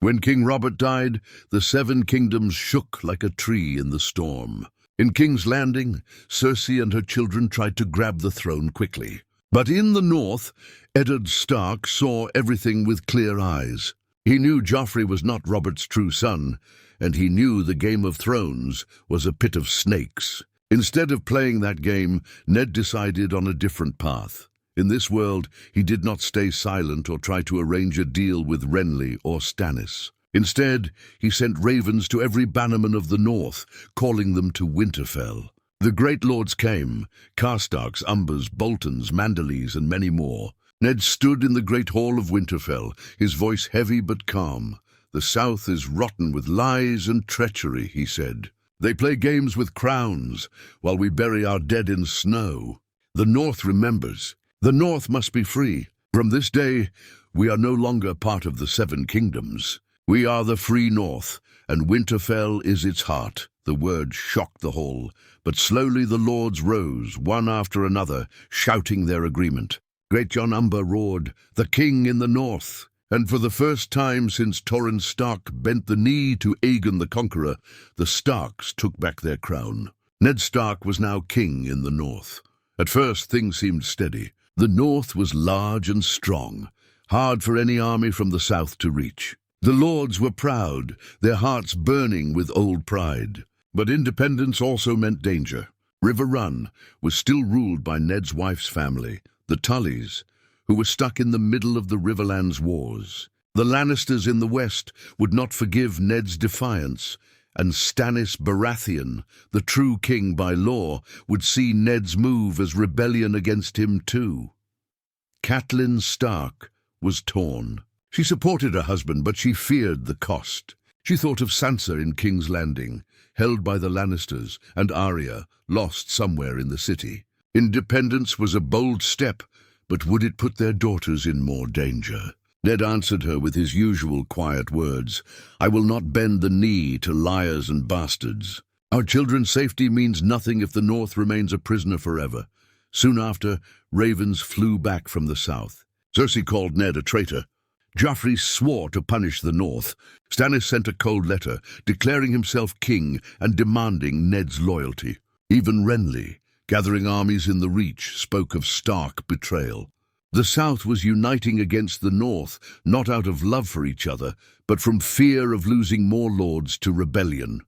When King Robert died, the seven kingdoms shook like a tree in the storm. In King's Landing, Cersei and her children tried to grab the throne quickly. But in the north, Eddard Stark saw everything with clear eyes. He knew Joffrey was not Robert's true son, and he knew the Game of Thrones was a pit of snakes. Instead of playing that game, Ned decided on a different path. In this world, he did not stay silent or try to arrange a deal with Renly or Stannis. Instead, he sent ravens to every bannerman of the north, calling them to Winterfell. The great lords came, Karstarks, Umbers, Boltons, Manderleys, and many more. Ned stood in the great hall of Winterfell, his voice heavy but calm. "The south is rotten with lies and treachery," he said. "They play games with crowns, while we bury our dead in snow. The north remembers. The north must be free. From this day, we are no longer part of the seven kingdoms. We are the free north, and Winterfell is its heart." The word shocked the hall, but slowly the lords rose, one after another, shouting their agreement. Great Jon Umber roared, "The king in the north!" And for the first time since Torrhen Stark bent the knee to Aegon the Conqueror, the Starks took back their crown. Ned Stark was now king in the north. At first, things seemed steady. The north was large and strong, hard for any army from the south to reach. The lords were proud, their hearts burning with old pride. But independence also meant danger. River Run was still ruled by Ned's wife's family, the Tullys, who were stuck in the middle of the Riverlands wars. The Lannisters in the west would not forgive Ned's defiance, and Stannis Baratheon, the true king by law, would see Ned's move as rebellion against him too. Catelyn Stark was torn. She supported her husband, but she feared the cost. She thought of Sansa in King's Landing, held by the Lannisters, and Arya, lost somewhere in the city. Independence was a bold step, but would it put their daughters in more danger? Ned answered her with his usual quiet words. "I will not bend the knee to liars and bastards. Our children's safety means nothing if the north remains a prisoner forever." Soon after, ravens flew back from the south. Cersei called Ned a traitor. Joffrey swore to punish the north. Stannis sent a cold letter, declaring himself king and demanding Ned's loyalty. Even Renly, gathering armies in the Reach, spoke of stark betrayal. The south was uniting against the north, not out of love for each other, but from fear of losing more lords to rebellion.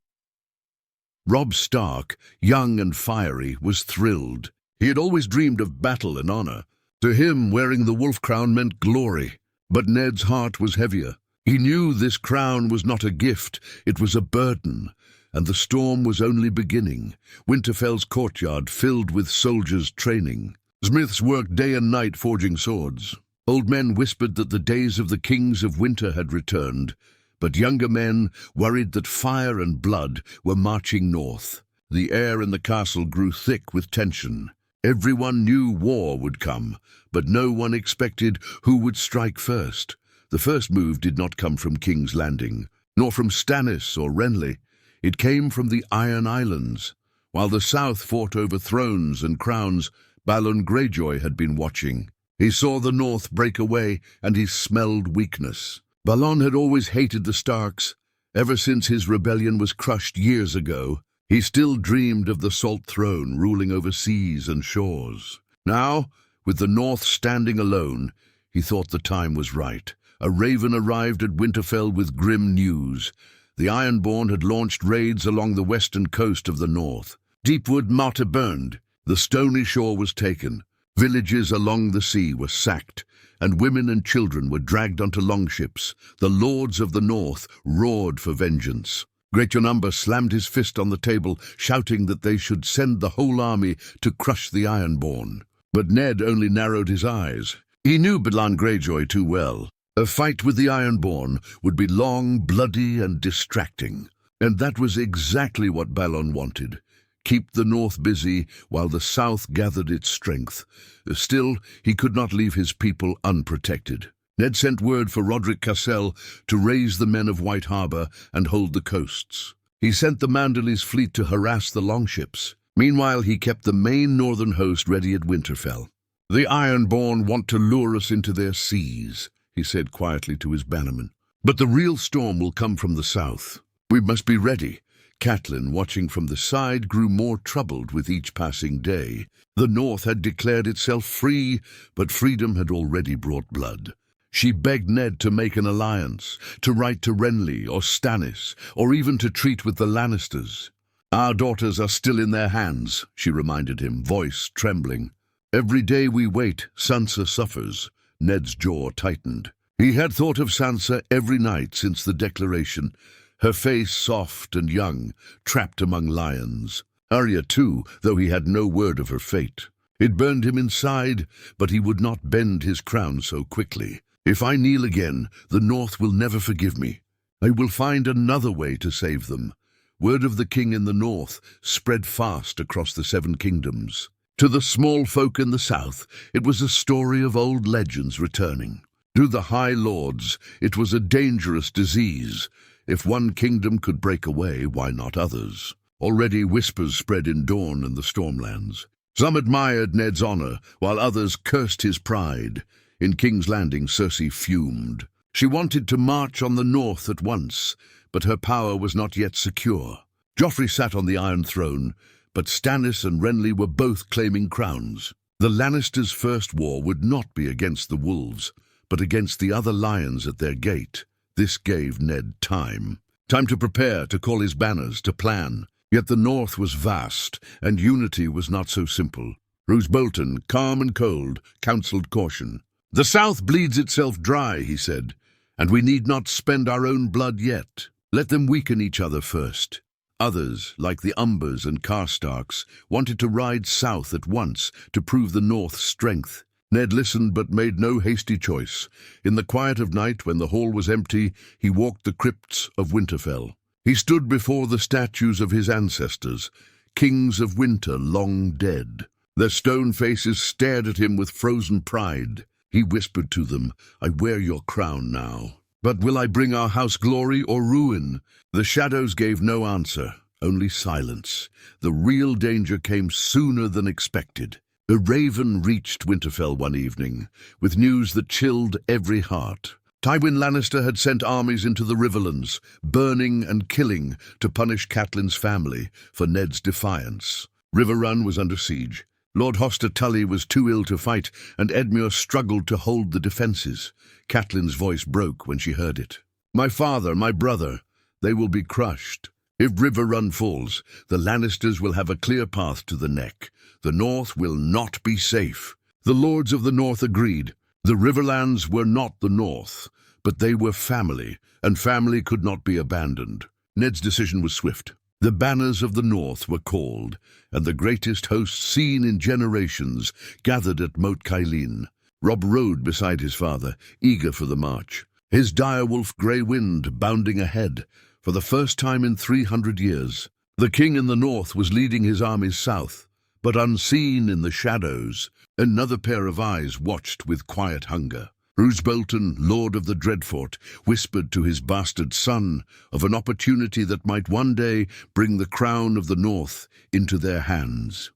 Robb Stark, young and fiery, was thrilled. He had always dreamed of battle and honor. To him, wearing the wolf crown meant glory. But Ned's heart was heavier. He knew this crown was not a gift, it was a burden, and the storm was only beginning. Winterfell's courtyard filled with soldiers training. Smiths worked day and night forging swords. Old men whispered that the days of the kings of winter had returned, but younger men worried that fire and blood were marching north. The air in the castle grew thick with tension. Everyone knew war would come, but no one expected who would strike first. The first move did not come from King's Landing, nor from Stannis or Renly. It came from the Iron Islands. While the south fought over thrones and crowns, Balon Greyjoy had been watching. He saw the north break away, and he smelled weakness. Balon had always hated the Starks. Ever since his rebellion was crushed years ago, he still dreamed of the Salt Throne ruling over seas and shores. Now, with the north standing alone, he thought the time was right. A raven arrived at Winterfell with grim news. The Ironborn had launched raids along the western coast of the north. Deepwood Martyr burned. The stony shore was taken. Villages along the sea were sacked, and women and children were dragged onto longships. The lords of the north roared for vengeance. Great Jon Umber slammed his fist on the table, shouting that they should send the whole army to crush the Ironborn. But Ned only narrowed his eyes. He knew Balon Greyjoy too well. A fight with the Ironborn would be long, bloody, and distracting. And that was exactly what Balon wanted. Keep the north busy while the south gathered its strength. Still, he could not leave his people unprotected. Ned sent word for Roderick Cassel to raise the men of White Harbor and hold the coasts. He sent the Manderleys' fleet to harass the longships. Meanwhile, he kept the main northern host ready at Winterfell. "The Ironborn want to lure us into their seas," he said quietly to his bannermen. But the real storm will come from the south. We must be ready. Catelyn, watching from the side, grew more troubled with each passing day. The north had declared itself free, but freedom had already brought blood. She begged Ned to make an alliance, to write to Renly or Stannis, or even to treat with the Lannisters. "Our daughters are still in their hands," she reminded him, voice trembling. "Every day we wait, Sansa suffers." Ned's jaw tightened. He had thought of Sansa every night since the declaration, her face soft and young, trapped among lions. Arya too, though he had no word of her fate. It burned him inside, but he would not bend his crown so quickly. "If I kneel again, the North will never forgive me. I will find another way to save them." Word of the king in the north spread fast across the Seven Kingdoms. To the small folk in the south, it was a story of old legends returning. To the High Lords, it was a dangerous disease. If one kingdom could break away, why not others? Already whispers spread in Dorne and the Stormlands. Some admired Ned's honor, while others cursed his pride. In King's Landing, Cersei fumed. She wanted to march on the north at once, but her power was not yet secure. Joffrey sat on the Iron Throne, but Stannis and Renly were both claiming crowns. The Lannisters' first war would not be against the wolves, but against the other lions at their gate. This gave Ned time. Time to prepare, to call his banners, to plan. Yet the north was vast, and unity was not so simple. Roose Bolton, calm and cold, counselled caution. "The south bleeds itself dry," he said, "and we need not spend our own blood yet. Let them weaken each other first." Others, like the Umbers and Karstarks, wanted to ride south at once to prove the north's strength. Ned listened but made no hasty choice. In the quiet of night, when the hall was empty, he walked the crypts of Winterfell. He stood before the statues of his ancestors, kings of winter long dead. Their stone faces stared at him with frozen pride. He whispered to them, "I wear your crown now. But will I bring our house glory or ruin?" The shadows gave no answer, only silence. The real danger came sooner than expected. A raven reached Winterfell one evening, with news that chilled every heart. Tywin Lannister had sent armies into the Riverlands, burning and killing to punish Catelyn's family for Ned's defiance. Riverrun was under siege. Lord Hoster Tully was too ill to fight, and Edmure struggled to hold the defences. Catelyn's voice broke when she heard it. "My father, my brother, they will be crushed. If Riverrun falls, the Lannisters will have a clear path to the neck. The North will not be safe." The Lords of the North agreed. The Riverlands were not the North, but they were family, and family could not be abandoned. Ned's decision was swift. The banners of the North were called, and the greatest host seen in generations gathered at Moat Cailin. Robb rode beside his father, eager for the march. His direwolf Grey Wind bounding ahead, for the first time in 300 years. The king in the north was leading his armies south, but unseen in the shadows, another pair of eyes watched with quiet hunger. Roose Bolton, Lord of the Dreadfort, whispered to his bastard son of an opportunity that might one day bring the crown of the North into their hands.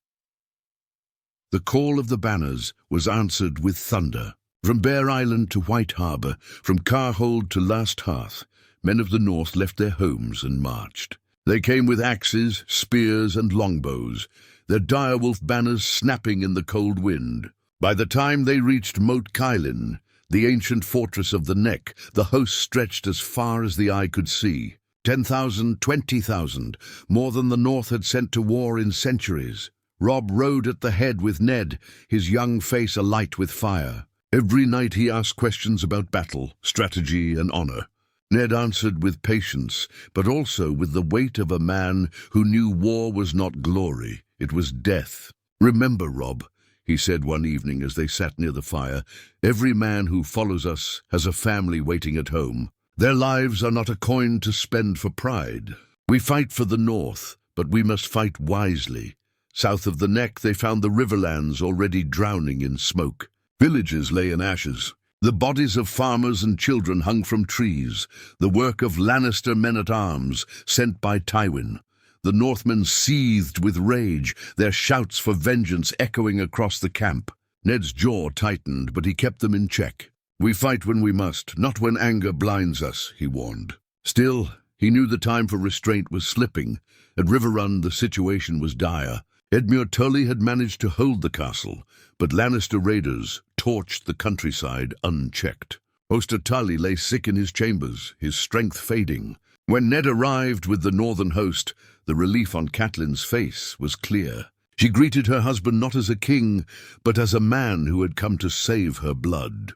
The call of the banners was answered with thunder. From Bear Island to White Harbour, from Carhold to Last Hearth, men of the North left their homes and marched. They came with axes, spears, and longbows, their direwolf banners snapping in the cold wind. By the time they reached Moat Cailin, the ancient fortress of the Neck, the host stretched as far as the eye could see. 10,000, 20,000, more than the North had sent to war in centuries. Robb rode at the head with Ned, his young face alight with fire. Every night he asked questions about battle, strategy, and honor. Ned answered with patience, but also with the weight of a man who knew war was not glory, it was death. "Remember, Robb," he said one evening as they sat near the fire, "every man who follows us has a family waiting at home. Their lives are not a coin to spend for pride. We fight for the North, but we must fight wisely." South of the Neck they found the Riverlands already drowning in smoke. Villages lay in ashes. The bodies of farmers and children hung from trees, the work of Lannister men-at-arms sent by Tywin. The Northmen seethed with rage, their shouts for vengeance echoing across the camp. Ned's jaw tightened, but he kept them in check. We fight when we must, not when anger blinds us, he warned. Still, he knew the time for restraint was slipping. At Riverrun, the situation was dire. Edmure Tully had managed to hold the castle, but Lannister raiders torched the countryside unchecked. Oster Tully lay sick in his chambers, his strength fading. When Ned arrived with the northern host, the relief on Catelyn's face was clear. She greeted her husband not as a king, but as a man who had come to save her blood.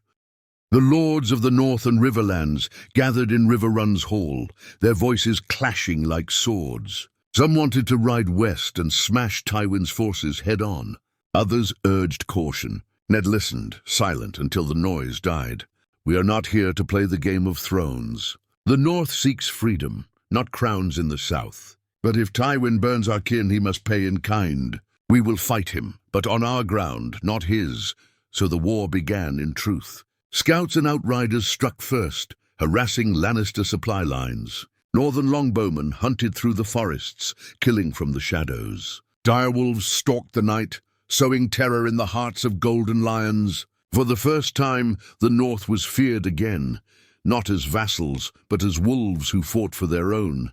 The lords of the North and Riverlands gathered in Riverrun's hall, their voices clashing like swords. Some wanted to ride west and smash Tywin's forces head-on. Others urged caution. Ned listened, silent, until the noise died. We are not here to play the Game of Thrones. The North seeks freedom, not crowns in the South. But if Tywin burns our kin, he must pay in kind. We will fight him, but on our ground, not his. So the war began in truth. Scouts and outriders struck first, harassing Lannister supply lines. Northern longbowmen hunted through the forests, killing from the shadows. Direwolves stalked the night, sowing terror in the hearts of golden lions. For the first time, the North was feared again, not as vassals, but as wolves who fought for their own.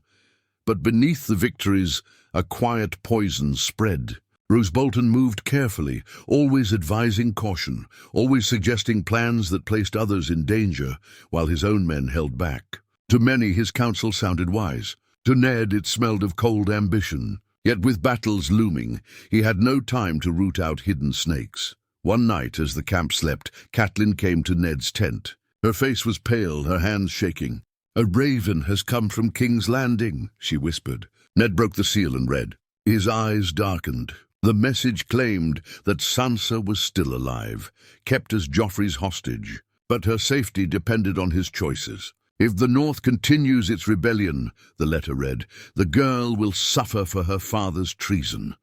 But beneath the victories, a quiet poison spread. Roose Bolton moved carefully, always advising caution, always suggesting plans that placed others in danger, while his own men held back. To many, his counsel sounded wise. To Ned, it smelled of cold ambition. Yet with battles looming, he had no time to root out hidden snakes. One night, as the camp slept, Catelyn came to Ned's tent. Her face was pale, her hands shaking. "A raven has come from King's Landing," she whispered. Ned broke the seal and read. His eyes darkened. The message claimed that Sansa was still alive, kept as Joffrey's hostage. But her safety depended on his choices. "If the North continues its rebellion," the letter read, "the girl will suffer for her father's treason."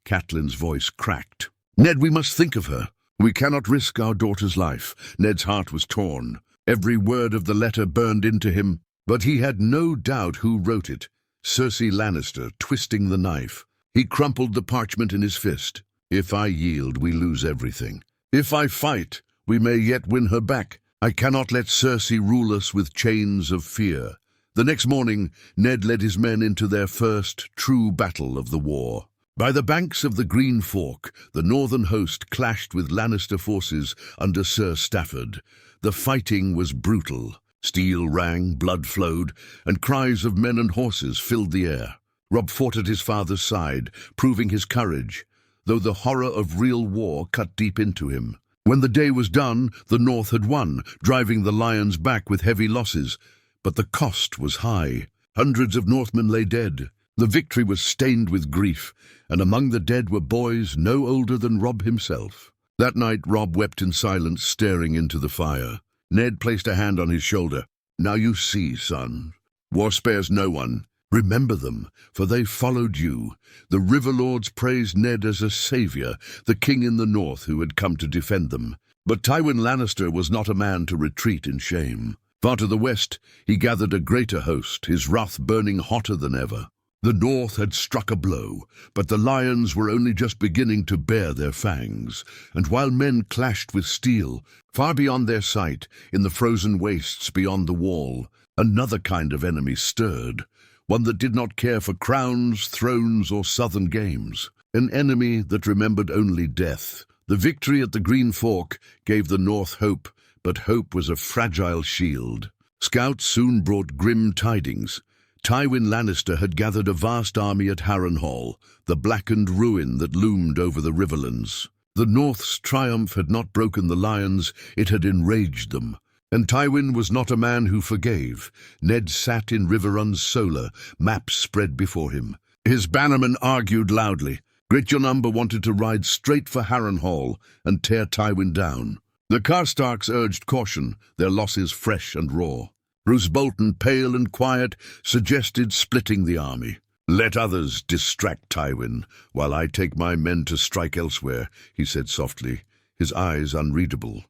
Catelyn's voice cracked. "Ned, we must think of her. We cannot risk our daughter's life." Ned's heart was torn. Every word of the letter burned into him, but he had no doubt who wrote it. Cersei Lannister, twisting the knife. He crumpled the parchment in his fist. "If I yield, we lose everything. If I fight, we may yet win her back. I cannot let Cersei rule us with chains of fear." The next morning, Ned led his men into their first true battle of the war. By the banks of the Green Fork, the northern host clashed with Lannister forces under Sir Stafford. The fighting was brutal. Steel rang, blood flowed, and cries of men and horses filled the air. Robb fought at his father's side, proving his courage, though the horror of real war cut deep into him. When the day was done, the North had won, driving the Lions back with heavy losses. But the cost was high. Hundreds of Northmen lay dead. The victory was stained with grief, and among the dead were boys no older than Robb himself. That night, Robb wept in silence, staring into the fire. Ned placed a hand on his shoulder. "Now you see, son. War spares no one. Remember them, for they followed you." The River Lords praised Ned as a savior, the king in the North who had come to defend them. But Tywin Lannister was not a man to retreat in shame. Far to the west, he gathered a greater host, his wrath burning hotter than ever. The North had struck a blow, but the lions were only just beginning to bare their fangs, and while men clashed with steel, far beyond their sight, in the frozen wastes beyond the wall, another kind of enemy stirred. One that did not care for crowns, thrones, or southern games. An enemy that remembered only death. The victory at the Green Fork gave the North hope, but hope was a fragile shield. Scouts soon brought grim tidings. Tywin Lannister had gathered a vast army at Harrenhal, the blackened ruin that loomed over the Riverlands. The North's triumph had not broken the lions, it had enraged them. And Tywin was not a man who forgave. Ned sat in Riverrun's solar, maps spread before him. His bannermen argued loudly. Gritjon Umber wanted to ride straight for Harrenhal and tear Tywin down. The Karstarks urged caution, their losses fresh and raw. Roose Bolton, pale and quiet, suggested splitting the army. "Let others distract Tywin, while I take my men to strike elsewhere," he said softly, his eyes unreadable.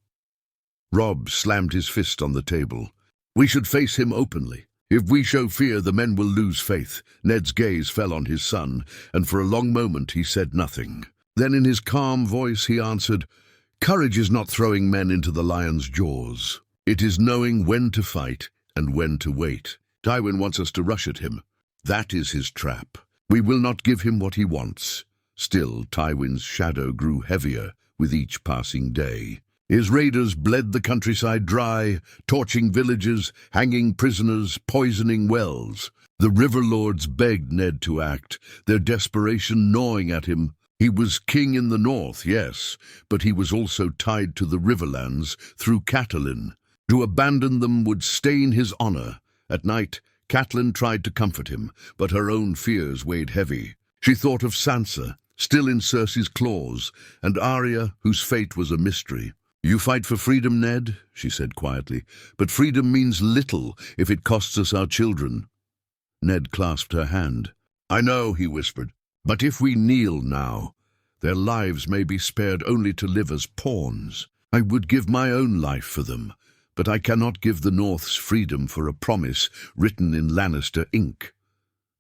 Robb slammed his fist on the table. "We should face him openly. If we show fear, the men will lose faith." Ned's gaze fell on his son, and for a long moment he said nothing. Then in his calm voice he answered, Courage is not throwing men into the lion's jaws. It is knowing when to fight and when to wait. Tywin wants us to rush at him. That is his trap. We will not give him what he wants. Still, Tywin's shadow grew heavier with each passing day. His raiders bled the countryside dry, torching villages, hanging prisoners, poisoning wells. The river lords begged Ned to act, their desperation gnawing at him. He was king in the north, yes, but he was also tied to the riverlands through Catelyn. To abandon them would stain his honor. At night, Catelyn tried to comfort him, but her own fears weighed heavy. She thought of Sansa, still in Cersei's claws, and Arya, whose fate was a mystery. "You fight for freedom, Ned," she said quietly, "but freedom means little if it costs us our children." Ned clasped her hand. "I know," he whispered, "but if we kneel now, their lives may be spared only to live as pawns. I would give my own life for them, but I cannot give the North's freedom for a promise written in Lannister ink."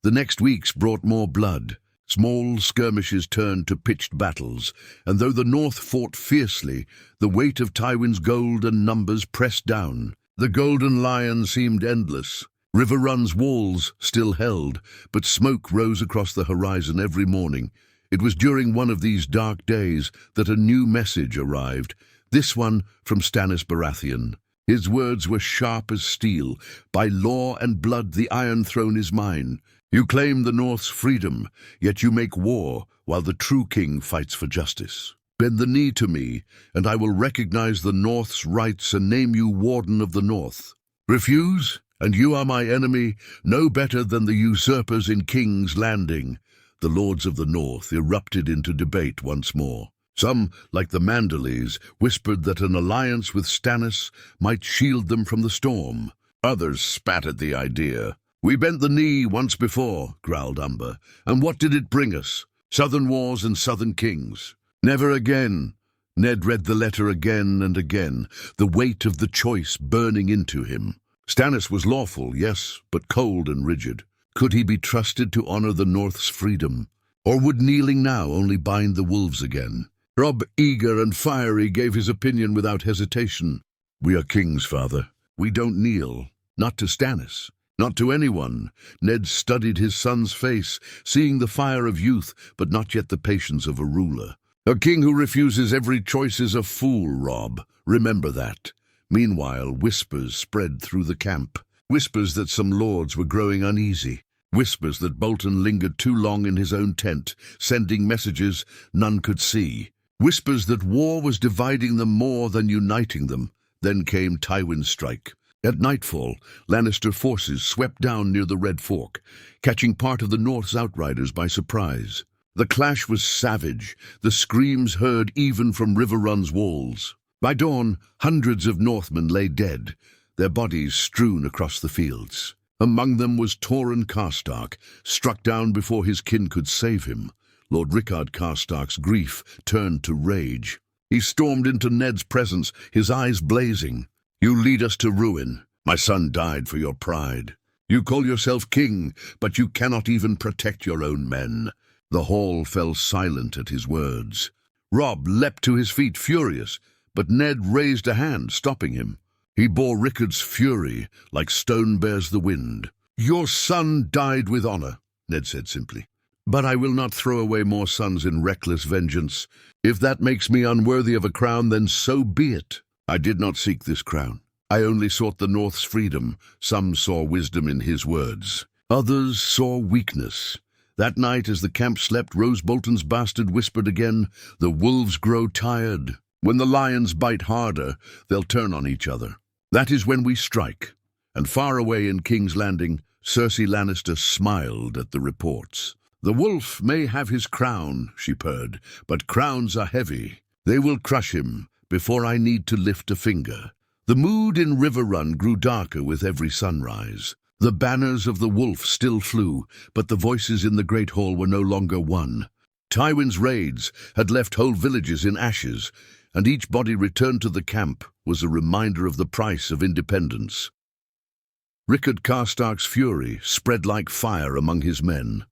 The next weeks brought more blood. Small skirmishes turned to pitched battles, and though the North fought fiercely, the weight of Tywin's gold and numbers pressed down. The Golden Lion seemed endless. River Run's walls still held, but smoke rose across the horizon every morning. It was during one of these dark days that a new message arrived, this one from Stannis Baratheon. His words were sharp as steel. "By law and blood the Iron Throne is mine. You claim the North's freedom, yet you make war while the true king fights for justice. Bend the knee to me, and I will recognize the North's rights and name you Warden of the North. Refuse, and you are my enemy, no better than the usurpers in King's Landing." The lords of the North erupted into debate once more. Some, like the Manderleys, whispered that an alliance with Stannis might shield them from the storm. Others spat at the idea. "We bent the knee once before," growled Umber, "and what did it bring us? Southern wars and southern kings. Never again." Ned read the letter again and again, the weight of the choice burning into him. Stannis was lawful, yes, but cold and rigid. Could he be trusted to honor the North's freedom? Or would kneeling now only bind the wolves again? Robb, eager and fiery, gave his opinion without hesitation. "We are kings, father. We don't kneel. Not to Stannis. Not to anyone." Ned studied his son's face, seeing the fire of youth, but not yet the patience of a ruler. "A king who refuses every choice is a fool, Robb. Remember that." Meanwhile, whispers spread through the camp. Whispers that some lords were growing uneasy. Whispers that Bolton lingered too long in his own tent, sending messages none could see. Whispers that war was dividing them more than uniting them. Then came Tywin's strike. At nightfall, Lannister forces swept down near the Red Fork, catching part of the North's outriders by surprise. The clash was savage, the screams heard even from River Run's walls. By dawn, hundreds of Northmen lay dead, their bodies strewn across the fields. Among them was Torrhen Karstark, struck down before his kin could save him. Lord Rickard Karstark's grief turned to rage. He stormed into Ned's presence, his eyes blazing. "You lead us to ruin. My son died for your pride. You call yourself king, but you cannot even protect your own men." The hall fell silent at his words. Robb leapt to his feet, furious, but Ned raised a hand, stopping him. He bore Rickard's fury like stone bears the wind. "Your son died with honor," Ned said simply. "But I will not throw away more sons in reckless vengeance. If that makes me unworthy of a crown, then so be it. I did not seek this crown. I only sought the North's freedom." Some saw wisdom in his words. Others saw weakness. That night, as the camp slept, Rose Bolton's bastard whispered again, "The wolves grow tired. When the lions bite harder, they'll turn on each other. That is when we strike." And far away in King's Landing, Cersei Lannister smiled at the reports. "The wolf may have his crown," she purred, "but crowns are heavy. They will crush him before I need to lift a finger." The mood in River Run grew darker with every sunrise. The banners of the wolf still flew, but the voices in the great hall were no longer one. Tywin's raids had left whole villages in ashes, and each body returned to the camp was a reminder of the price of independence. Rickard Karstark's fury spread like fire among his men.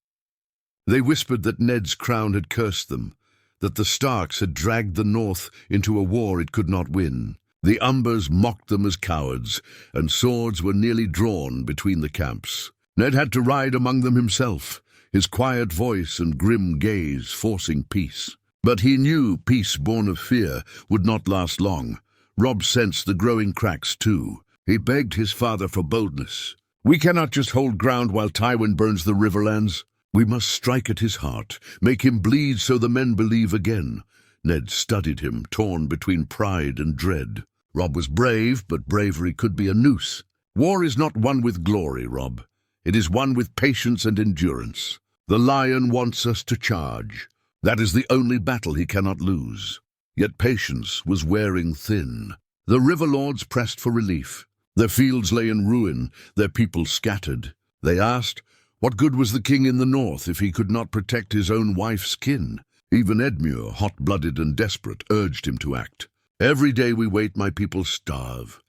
They whispered that Ned's crown had cursed them, that the Starks had dragged the North into a war it could not win. The Umbers mocked them as cowards, and swords were nearly drawn between the camps. Ned had to ride among them himself, his quiet voice and grim gaze forcing peace. But he knew peace born of fear would not last long. Robb sensed the growing cracks too. He begged his father for boldness. "We cannot just hold ground while Tywin burns the Riverlands. We must strike at his heart, make him bleed so the men believe again." Ned studied him, torn between pride and dread. Robb was brave, but bravery could be a noose. War is not won with glory, Robb. It is won with patience and endurance. The lion wants us to charge. That is the only battle he cannot lose. Yet patience was wearing thin. The river lords pressed for relief. Their fields lay in ruin, their people scattered. They asked, what good was the king in the north if he could not protect his own wife's kin? Even Edmure, hot-blooded and desperate, urged him to act. "Every day we wait, my people starve."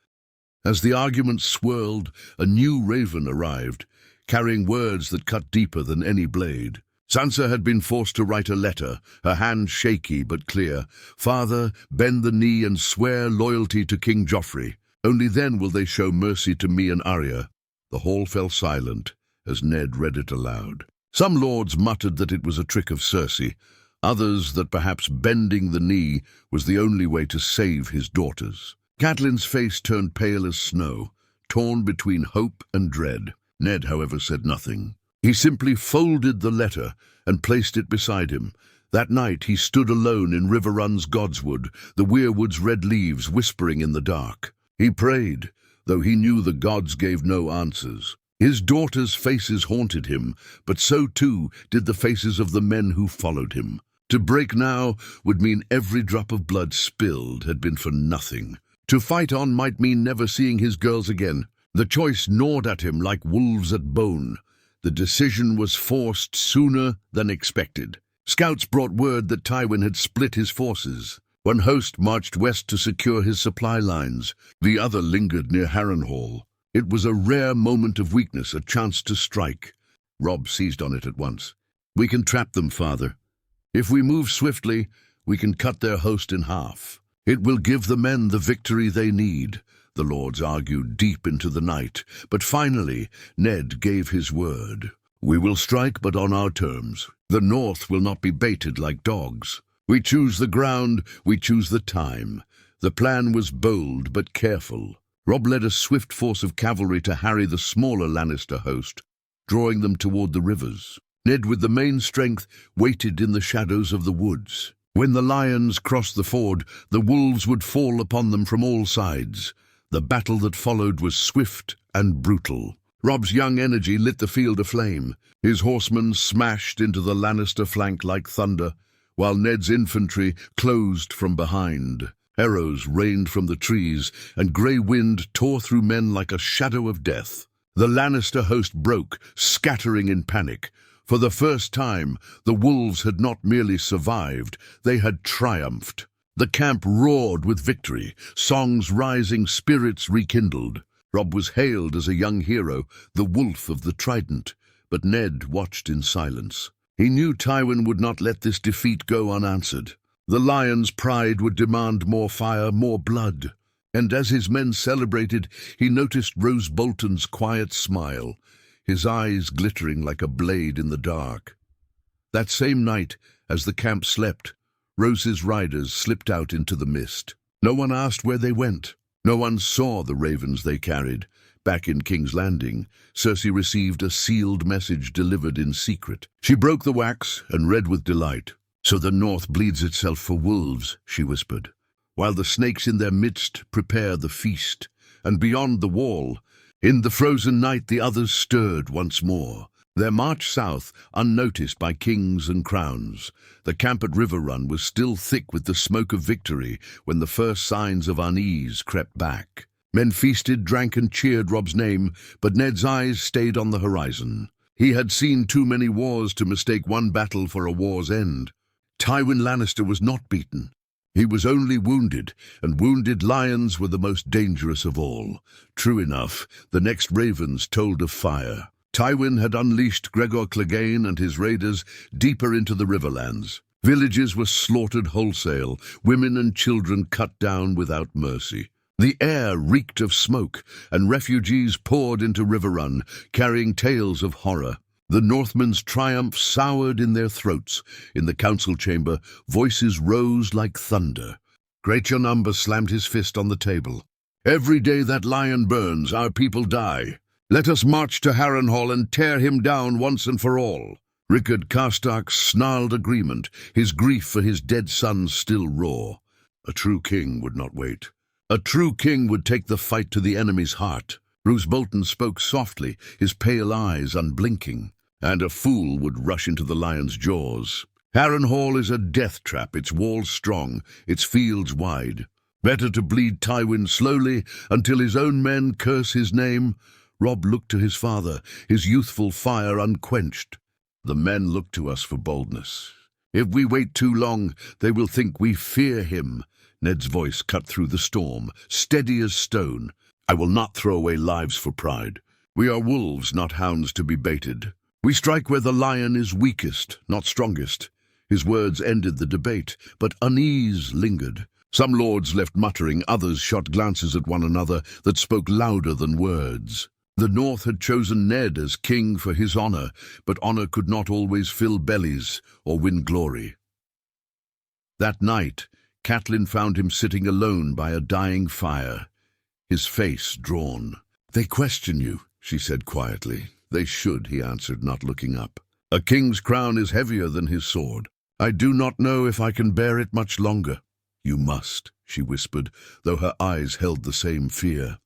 As the argument swirled, a new raven arrived, carrying words that cut deeper than any blade. Sansa had been forced to write a letter, her hand shaky but clear. "Father, bend the knee and swear loyalty to King Joffrey. Only then will they show mercy to me and Arya." The hall fell silent as Ned read it aloud. Some lords muttered that it was a trick of Cersei, others that perhaps bending the knee was the only way to save his daughters. Catelyn's face turned pale as snow, torn between hope and dread. Ned, however, said nothing. He simply folded the letter and placed it beside him. That night he stood alone in Riverrun's Godswood, the weirwood's red leaves whispering in the dark. He prayed, though he knew the gods gave no answers. His daughters' faces haunted him, but so too did the faces of the men who followed him. To break now would mean every drop of blood spilled had been for nothing. To fight on might mean never seeing his girls again. The choice gnawed at him like wolves at bone. The decision was forced sooner than expected. Scouts brought word that Tywin had split his forces. One host marched west to secure his supply lines. The other lingered near Harrenhal. It was a rare moment of weakness, a chance to strike. Robb seized on it at once. "We can trap them, father. If we move swiftly, we can cut their host in half. It will give the men the victory they need." The lords argued deep into the night, but finally Ned gave his word. "We will strike, but on our terms. The North will not be baited like dogs. We choose the ground, we choose the time." The plan was bold but careful. Robb led a swift force of cavalry to harry the smaller Lannister host, drawing them toward the rivers. Ned, with the main strength, waited in the shadows of the woods. When the lions crossed the ford, the wolves would fall upon them from all sides. The battle that followed was swift and brutal. Robb's young energy lit the field aflame. His horsemen smashed into the Lannister flank like thunder, while Ned's infantry closed from behind. Arrows rained from the trees, and grey wind tore through men like a shadow of death. The Lannister host broke, scattering in panic. For the first time, the wolves had not merely survived, they had triumphed. The camp roared with victory, songs rising, spirits rekindled. Robb was hailed as a young hero, the wolf of the trident, but Ned watched in silence. He knew Tywin would not let this defeat go unanswered. The lion's pride would demand more fire, more blood. And as his men celebrated, he noticed Roose Bolton's quiet smile, his eyes glittering like a blade in the dark. That same night, as the camp slept, Roose's riders slipped out into the mist. No one asked where they went. No one saw the ravens they carried. Back in King's Landing, Cersei received a sealed message delivered in secret. She broke the wax and read with delight. "So the North bleeds itself for wolves," she whispered, "while the snakes in their midst prepare the feast. And beyond the wall, in the frozen night, the others stirred once more. Their march south, unnoticed by kings and crowns. The camp at Riverrun was still thick with the smoke of victory when the first signs of unease crept back. Men feasted, drank, and cheered Robb's name, but Ned's eyes stayed on the horizon. He had seen too many wars to mistake one battle for a war's end. Tywin Lannister was not beaten. He was only wounded, and wounded lions were the most dangerous of all. True enough, the next ravens told of fire. Tywin had unleashed Gregor Clegane and his raiders deeper into the Riverlands. Villages were slaughtered wholesale, women and children cut down without mercy. The air reeked of smoke, and refugees poured into Riverrun, carrying tales of horror. The Northmen's triumph soured in their throats. In the council chamber, voices rose like thunder. Great Yanumba slammed his fist on the table. "Every day that lion burns, our people die. Let us march to Harrenhal and tear him down once and for all." Rickard Karstark snarled agreement, his grief for his dead sons still raw. A true king would not wait. A true king would take the fight to the enemy's heart. Roose Bolton spoke softly, his pale eyes unblinking. "And a fool would rush into the lion's jaws. Harrenhal is a death trap, its walls strong, its fields wide. Better to bleed Tywin slowly until his own men curse his name." Robb looked to his father, his youthful fire unquenched. "The men look to us for boldness. If we wait too long, they will think we fear him." Ned's voice cut through the storm, steady as stone. "I will not throw away lives for pride. We are wolves, not hounds to be baited. We strike where the lion is weakest, not strongest." His words ended the debate, but unease lingered. Some lords left muttering, others shot glances at one another that spoke louder than words. The North had chosen Ned as king for his honor, but honor could not always fill bellies or win glory. That night, Catelyn found him sitting alone by a dying fire, his face drawn. "They question you," she said quietly. "They should," he answered, not looking up. "A king's crown is heavier than his sword. I do not know if I can bear it much longer." "You must," she whispered, though her eyes held the same fear.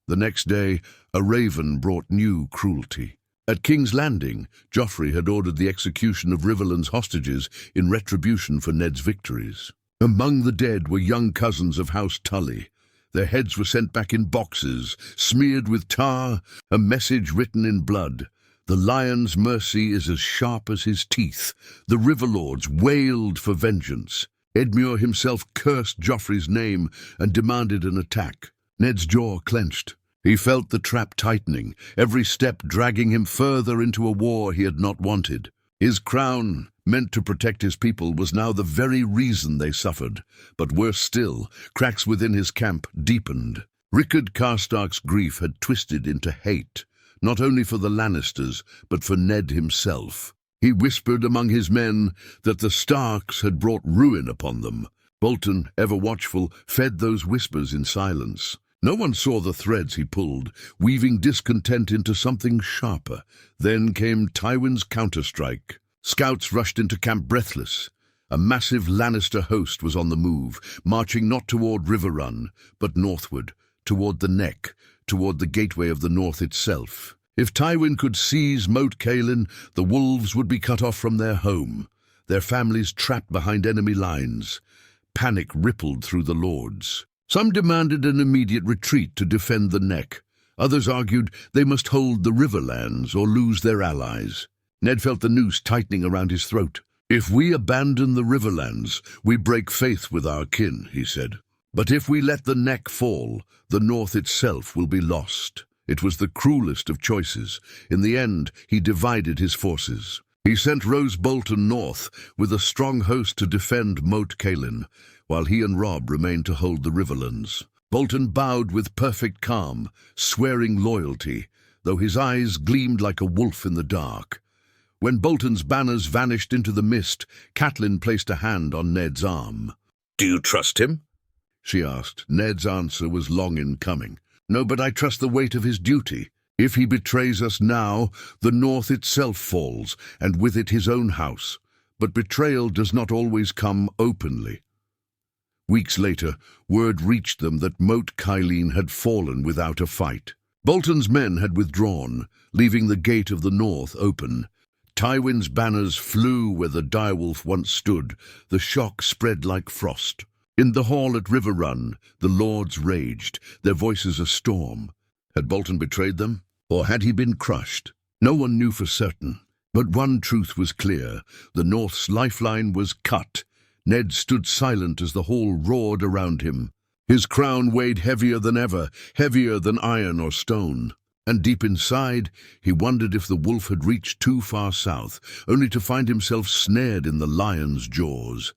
The next day, a raven brought new cruelty. At King's Landing, Joffrey had ordered the execution of Riverland's hostages in retribution for Ned's victories. Among the dead were young cousins of House Tully. Their heads were sent back in boxes, smeared with tar, a message written in blood. "The lion's mercy is as sharp as his teeth." The Riverlords wailed for vengeance. Edmure himself cursed Joffrey's name and demanded an attack. Ned's jaw clenched. He felt the trap tightening, every step dragging him further into a war he had not wanted. His crown, meant to protect his people, was now the very reason they suffered. But worse still, cracks within his camp deepened. Rickard Karstark's grief had twisted into hate, not only for the Lannisters, but for Ned himself. He whispered among his men that the Starks had brought ruin upon them. Bolton, ever watchful, fed those whispers in silence. No one saw the threads he pulled, weaving discontent into something sharper. Then came Tywin's counterstrike. Scouts rushed into camp breathless. A massive Lannister host was on the move, marching not toward Riverrun, but northward, toward the Neck, toward the gateway of the North itself. If Tywin could seize Moat Cailin, the wolves would be cut off from their home, their families trapped behind enemy lines. Panic rippled through the lords. Some demanded an immediate retreat to defend the Neck. Others argued they must hold the Riverlands or lose their allies. Ned felt the noose tightening around his throat. "If we abandon the Riverlands, we break faith with our kin," he said. "But if we let the Neck fall, the North itself will be lost." It was the cruelest of choices. In the end, he divided his forces. He sent Roose Bolton north with a strong host to defend Moat Cailin, while he and Robb remained to hold the Riverlands. Bolton bowed with perfect calm, swearing loyalty, though his eyes gleamed like a wolf in the dark. When Bolton's banners vanished into the mist, Catelyn placed a hand on Ned's arm. "Do you trust him?" she asked. Ned's answer was long in coming. "No, but I trust the weight of his duty. If he betrays us now, the North itself falls, and with it his own house. But betrayal does not always come openly." Weeks later, word reached them that Moat Cailin had fallen without a fight. Bolton's men had withdrawn, leaving the gate of the North open. Tywin's banners flew where the direwolf once stood. The shock spread like frost. In the hall at Riverrun, the lords raged, their voices a storm. Had Bolton betrayed them, or had he been crushed? No one knew for certain. But one truth was clear. The North's lifeline was cut. Ned stood silent as the hall roared around him. His crown weighed heavier than ever, heavier than iron or stone. And deep inside, he wondered if the wolf had reached too far south, only to find himself snared in the lion's jaws.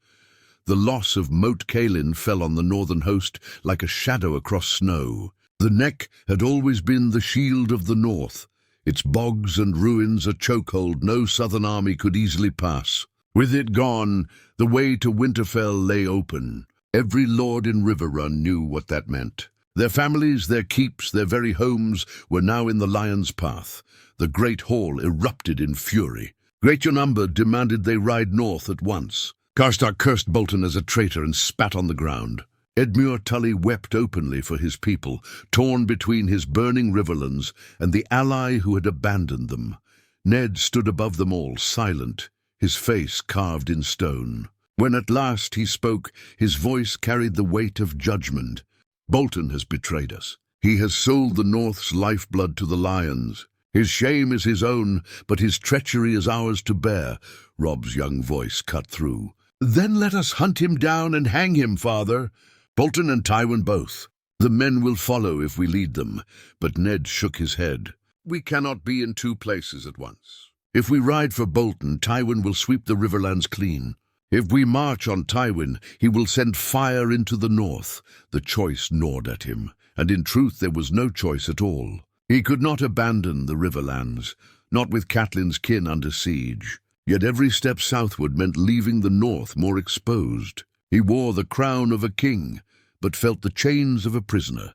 The loss of Moat Cailin fell on the northern host like a shadow across snow. The neck had always been the shield of the north, its bogs and ruins a chokehold no southern army could easily pass. With it gone, the way to Winterfell lay open. Every lord in Riverrun knew what that meant. Their families, their keeps, their very homes were now in the Lion's Path. The great hall erupted in fury. Great Number demanded they ride north at once. Karstark cursed Bolton as a traitor and spat on the ground. Edmure Tully wept openly for his people, torn between his burning Riverlands and the ally who had abandoned them. Ned stood above them all, silent, his face carved in stone. When at last he spoke, his voice carried the weight of judgment. Bolton has betrayed us. He has sold the North's lifeblood to the lions. His shame is his own, but his treachery is ours to bear. Robb's young voice cut through. Then let us hunt him down and hang him, father. Bolton and Tywin both. The men will follow if we lead them. But Ned shook his head. We cannot be in two places at once. If we ride for Bolton, Tywin will sweep the Riverlands clean. If we march on Tywin, he will send fire into the north. The choice gnawed at him, and in truth there was no choice at all. He could not abandon the Riverlands, not with Catelyn's kin under siege. Yet every step southward meant leaving the north more exposed. He wore the crown of a king, but felt the chains of a prisoner.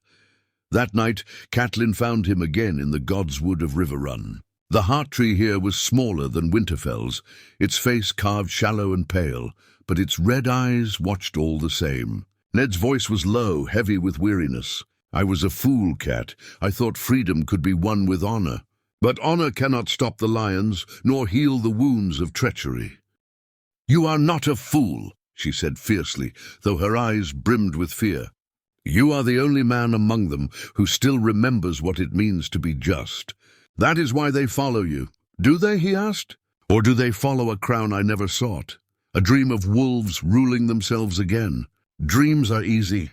That night, Catelyn found him again in the Godswood of Riverrun. The heart tree here was smaller than Winterfell's, its face carved shallow and pale, but its red eyes watched all the same. Ned's voice was low, heavy with weariness. I was a fool, Cat. I thought freedom could be won with honor. But honor cannot stop the lions, nor heal the wounds of treachery. You are not a fool, she said fiercely, though her eyes brimmed with fear. You are the only man among them who still remembers what it means to be just. That is why they follow you. Do they, he asked? Or do they follow a crown I never sought? A dream of wolves ruling themselves again? Dreams are easy.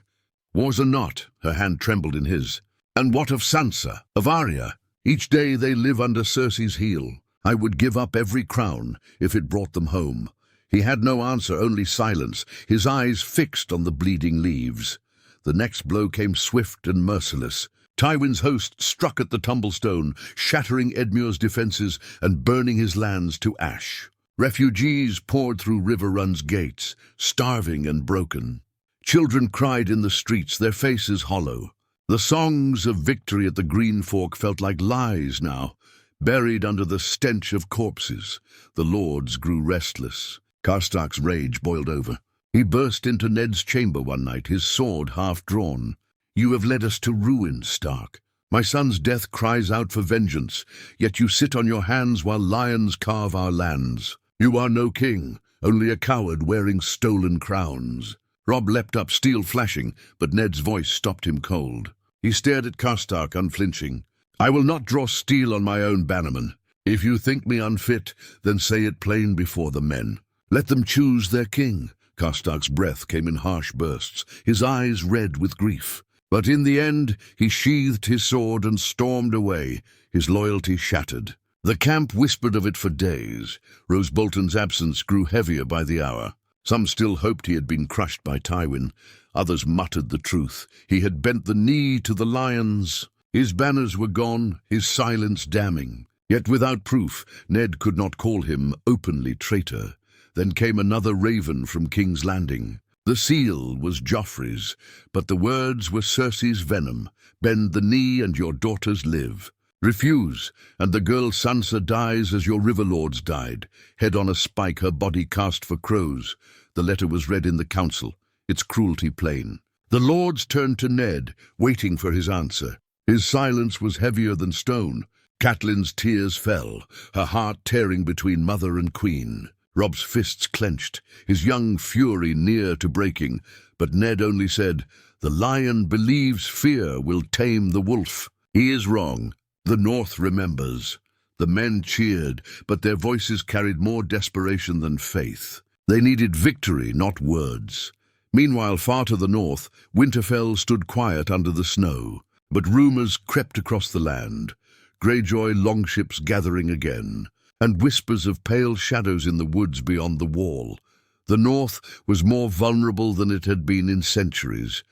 Wars are not. Her hand trembled in his. And what of Sansa, of Arya? Each day they live under Cersei's heel. I would give up every crown if it brought them home. He had no answer, only silence, his eyes fixed on the bleeding leaves. The next blow came swift and merciless. Tywin's host struck at the tumblestone, shattering Edmure's defenses and burning his lands to ash. Refugees poured through Riverrun's gates, starving and broken. Children cried in the streets, their faces hollow. The songs of victory at the Green Fork felt like lies now, buried under the stench of corpses. The lords grew restless. Karstark's rage boiled over. He burst into Ned's chamber one night, his sword half drawn. You have led us to ruin, Stark. My son's death cries out for vengeance, yet you sit on your hands while lions carve our lands. You are no king, only a coward wearing stolen crowns. Robb leapt up, steel flashing, but Ned's voice stopped him cold. He stared at Karstark, unflinching. I will not draw steel on my own bannerman. If you think me unfit, then say it plain before the men. Let them choose their king. Karstark's breath came in harsh bursts, his eyes red with grief. But in the end, he sheathed his sword and stormed away, his loyalty shattered. The camp whispered of it for days. Roose Bolton's absence grew heavier by the hour. Some still hoped he had been crushed by Tywin. Others muttered the truth. He had bent the knee to the lions. His banners were gone, his silence damning. Yet without proof, Ned could not call him openly traitor. Then came another raven from King's Landing. The seal was Joffrey's, but the words were Cersei's venom. Bend the knee and your daughters live. Refuse, and the girl Sansa dies as your river lords died. Head on a spike, her body cast for crows. The letter was read in the council, its cruelty plain. The lords turned to Ned, waiting for his answer. His silence was heavier than stone. Catelyn's tears fell, her heart tearing between mother and queen. Robb's fists clenched, his young fury near to breaking, but Ned only said, The lion believes fear will tame the wolf. He is wrong. The North remembers. The men cheered, but their voices carried more desperation than faith. They needed victory, not words. Meanwhile, far to the north, Winterfell stood quiet under the snow, but rumors crept across the land. Greyjoy longships gathering again, and whispers of pale shadows in the woods beyond the wall. The north was more vulnerable than it had been in centuries,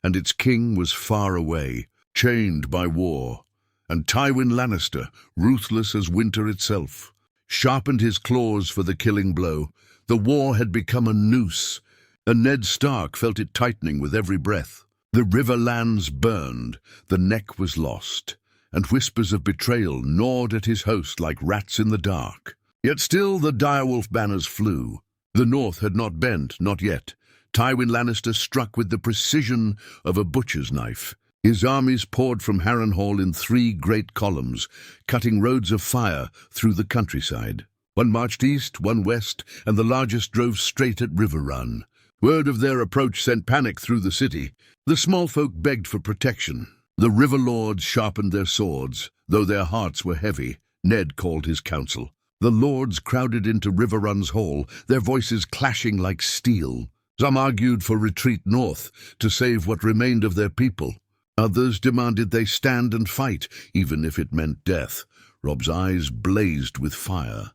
and its king was far away, chained by war. And Tywin Lannister, ruthless as winter itself, sharpened his claws for the killing blow. The war had become a noose, and Ned Stark felt it tightening with every breath. The river lands burned, the neck was lost, and whispers of betrayal gnawed at his host like rats in the dark. Yet still the direwolf banners flew. The north had not bent, not yet. Tywin Lannister struck with the precision of a butcher's knife. His armies poured from Harrenhal in 3 great columns, cutting roads of fire through the countryside. One marched east, one west, and the largest drove straight at River Run. Word of their approach sent panic through the city. The small folk begged for protection. The river lords sharpened their swords, though their hearts were heavy. Ned called his council. The lords crowded into River Run's hall, their voices clashing like steel. Some argued for retreat north, to save what remained of their people. Others demanded they stand and fight, even if it meant death. Robb's eyes blazed with fire.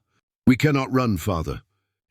"We cannot run, father.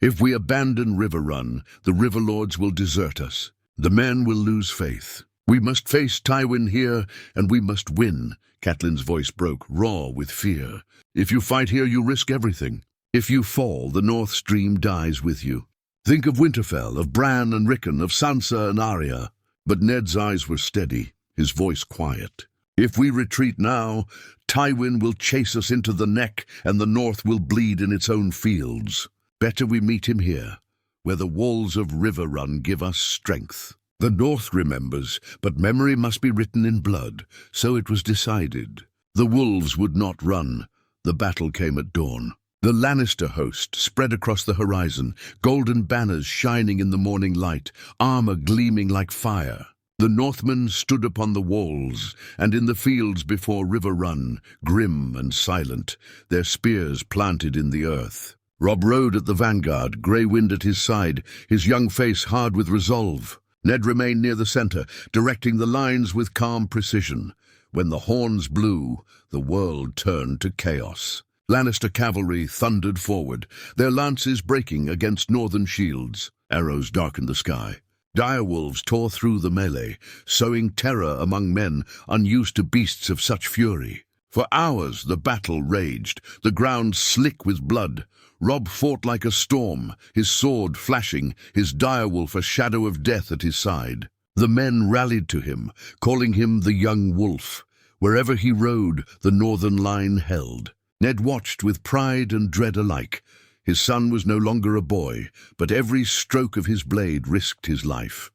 If we abandon River Run, the river lords will desert us. The men will lose faith. We must face Tywin here, and we must win." Catelyn's voice broke, raw with fear. "If you fight here, you risk everything. If you fall, the North Stream dies with you. Think of Winterfell, of Bran and Rickon, of Sansa and Arya." But Ned's eyes were steady, his voice quiet. "If we retreat now, Tywin will chase us into the neck, and the North will bleed in its own fields. Better we meet him here, where the walls of River Run give us strength." The North remembers, but memory must be written in blood, so it was decided. The wolves would not run. The battle came at dawn. The Lannister host spread across the horizon, golden banners shining in the morning light, armor gleaming like fire. The Northmen stood upon the walls, and in the fields before River Run, grim and silent, their spears planted in the earth. Robb rode at the vanguard, grey wind at his side, his young face hard with resolve. Ned remained near the center, directing the lines with calm precision. When the horns blew, the world turned to chaos. Lannister cavalry thundered forward, their lances breaking against northern shields. Arrows darkened the sky. Direwolves tore through the melee, sowing terror among men unused to beasts of such fury. For hours the battle raged, the ground slick with blood. Robb fought like a storm, his sword flashing, his direwolf a shadow of death at his side. The men rallied to him, calling him the young wolf. Wherever he rode, the northern line held. Ned watched with pride and dread alike. His son was no longer a boy, but every stroke of his blade risked his life.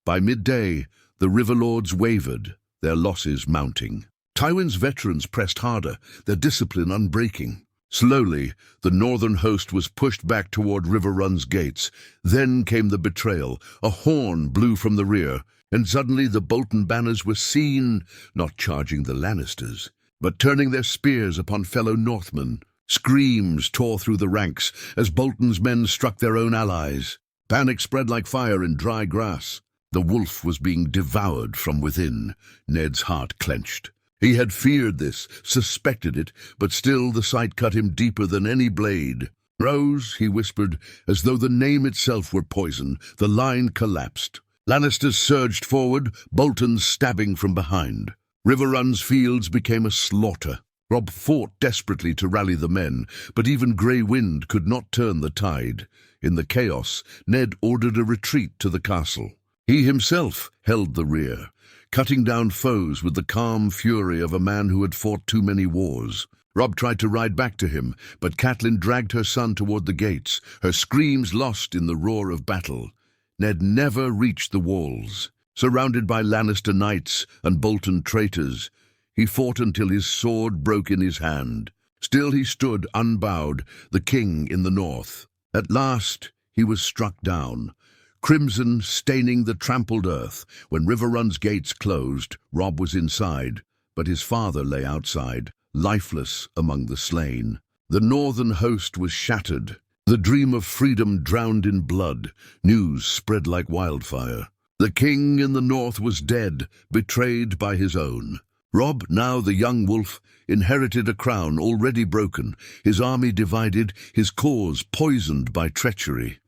By midday, the river lords wavered, their losses mounting. Tywin's veterans pressed harder, their discipline unbreaking. Slowly, the northern host was pushed back toward River Run's gates. Then came the betrayal. A horn blew from the rear, and suddenly the Bolton banners were seen, not charging the Lannisters, but turning their spears upon fellow Northmen. Screams tore through the ranks as Bolton's men struck their own allies. Panic spread like fire in dry grass. The wolf was being devoured from within. Ned's heart clenched. He had feared this, suspected it, but still the sight cut him deeper than any blade. "Rose," he whispered, as though the name itself were poison. The line collapsed. Lannisters surged forward, Boltons stabbing from behind. River Run's fields became a slaughter. Robb fought desperately to rally the men, but even grey wind could not turn the tide. In the chaos, Ned ordered a retreat to the castle. He himself held the rear, cutting down foes with the calm fury of a man who had fought too many wars. Robb tried to ride back to him, but Catelyn dragged her son toward the gates, her screams lost in the roar of battle. Ned never reached the walls. Surrounded by Lannister knights and Bolton traitors, he fought until his sword broke in his hand. Still he stood unbowed, the king in the north. At last he was struck down, crimson staining the trampled earth. When River Run's gates closed, Robb was inside, but his father lay outside, lifeless among the slain. The northern host was shattered, the dream of freedom drowned in blood. News spread like wildfire. The king in the north was dead, betrayed by his own. Rob, now the young wolf, inherited a crown already broken, his army divided, his cause poisoned by treachery.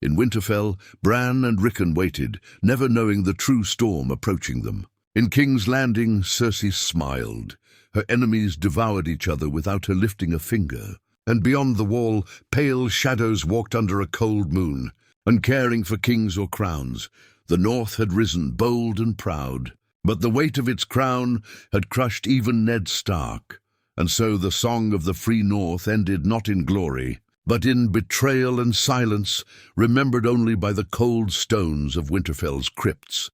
In Winterfell, Bran and Rickon waited, never knowing the true storm approaching them. In King's Landing, Cersei smiled. Her enemies devoured each other without her lifting a finger. And beyond the wall, pale shadows walked under a cold moon, uncaring for kings or crowns. The North had risen, bold and proud. But the weight of its crown had crushed even Ned Stark. And so the song of the free North ended not in glory, but in betrayal and silence, remembered only by the cold stones of Winterfell's crypts.